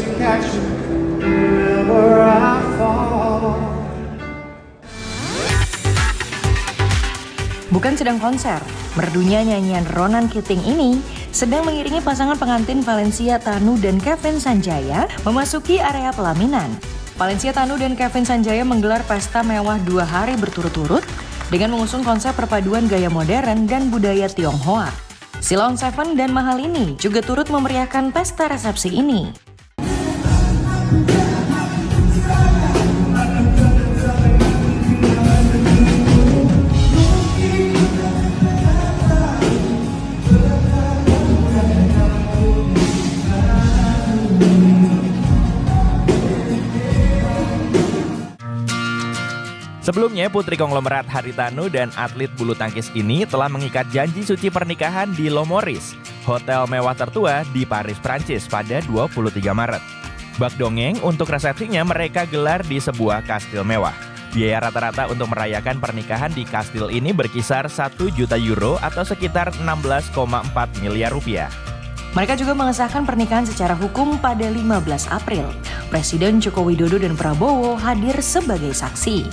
to catch me wherever I fall. Bukan sedang konser, merdunya nyanyian Ronan Keating ini sedang mengiringi pasangan pengantin Valencia Tanu dan Kevin Sanjaya memasuki area pelaminan. Valencia Tanu dan Kevin Sanjaya menggelar pesta mewah 2 hari berturut-turut dengan mengusung konsep perpaduan gaya modern dan budaya Tionghoa. Silon Seven dan Mahal ini juga turut memeriahkan pesta resepsi ini. Sebelumnya, putri konglomerat Haritanu dan atlet bulu tangkis ini telah mengikat janji suci pernikahan di Le Meurice, hotel mewah tertua di Paris, Prancis pada 23 Maret. Bak dongeng untuk resepsinya mereka gelar di sebuah kastil mewah. Biaya rata-rata untuk merayakan pernikahan di kastil ini berkisar 1 juta euro atau sekitar 16,4 miliar rupiah. Mereka juga mengesahkan pernikahan secara hukum pada 15 April. Presiden Joko Widodo dan Prabowo hadir sebagai saksi.